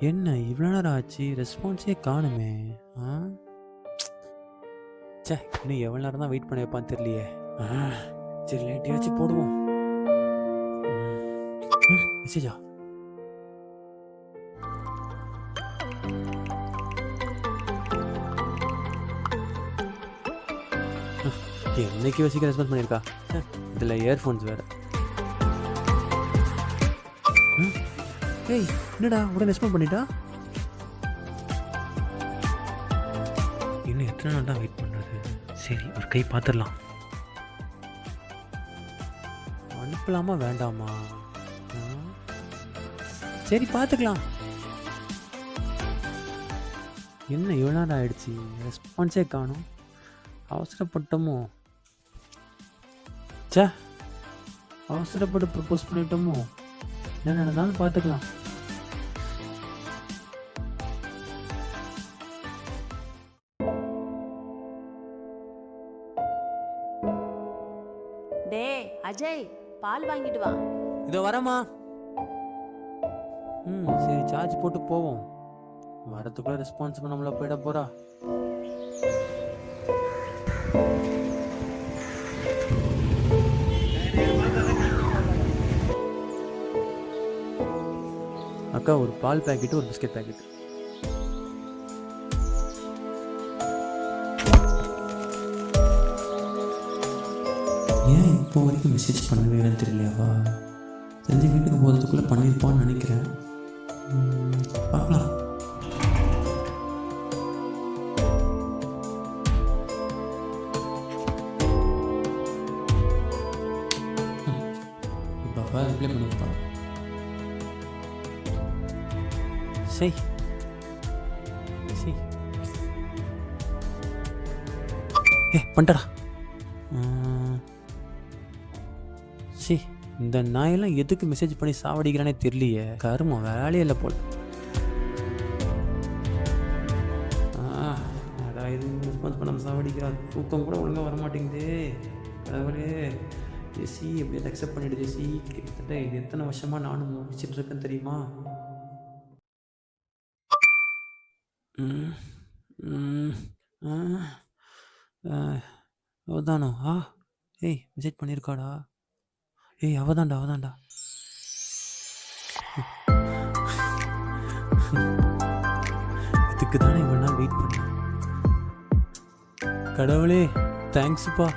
என்ன இவ்வளோ நேரம் ஆச்சு, ரெஸ்பான்ஸே காணுமே. ஆ ச்சே, இன்னும் எவ்வளோ நேரம் தான் வெயிட் பண்ணி வைப்பான்னு தெரியலையே. ஆ சரி, லேட்டையாச்சும் போடுவோம். மெசேஜா? என்னைக்கு யோசிக்க ரெஸ்பான்ஸ் பண்ணியிருக்கா. இதில் இயர்ஃபோன்ஸ் வேறு. ஏய் என்னடா உடனே ரெஸ்பாண்ட் பண்ணிட்டா. இன்னும் எத்தனை நாள் தான் வெயிட் பண்ணுறது. சரி, ஒரு கை பார்த்துடலாம். அனுப்பலாமா வேண்டாமா? சரி பார்த்துக்கலாம். என்ன இவ்வளோ நேரம் ஆயிடுச்சு, ரெஸ்பான்ஸே காணும். அவசரப்பட்டோமோ? சே, அவசரப்பட்டு ப்ரப்போஸ் பண்ணிட்டோமோ? என்ன நடந்தாலும் பார்த்துக்கலாம். டே அஜய், பால் வாங்கிட்டு வா. இதோ வரமா. சரி, சார்ஜ் போட்டு போவோம். வரத்துக்குள்ள ரெஸ்பான்ஸ் நம்மள போயிட போறா. அக்கா, ஒரு பால் பேக்கெட், ஒரு பிஸ்கட் பேக்கெட். ஏன் இப்போ வரைக்கும் மெசேஜ் பண்ணவே தெரியலையாவா? தெரிஞ்சு வீட்டுக்கு போகிறதுக்குள்ளே பண்ணியிருப்பான்னு நினைக்கிறேன். பார்க்கலாம். இப்போ அப்பா ரிப்ளை பண்ணியிருப்பா. சரி சரி, பண்ணிட்டடா. சி, இந்த நாயெல்லாம் எதுக்கு மெசேஜ் பண்ணி சாவடிக்கிறானே தெரியலையே. கருமம் வேலையே இல்லை போல். இது ரெஸ்பான்ஸ் பண்ண சாவடிக்கிறா. தூக்கம் கூட ஒழுங்காக வரமாட்டேங்குது. கடவுளே, ஜெசி எப்படியாவது அக்செப்ட் பண்ணிவிடு ஜெசி. கிட்டத்தட்ட இது எத்தனை வருஷமாக நானும் முடிச்சிட்டு இருக்கேன் தெரியுமா? அவதானோ? ஏய் மெசேஜ் பண்ணியிருக்காடா. ஏய் அவதான்டா. இதுக்கு தானே இவ்வளோ நாள் வெயிட் பண்ணேன். கடவுளே, தேங்க்ஸ்ப்பா.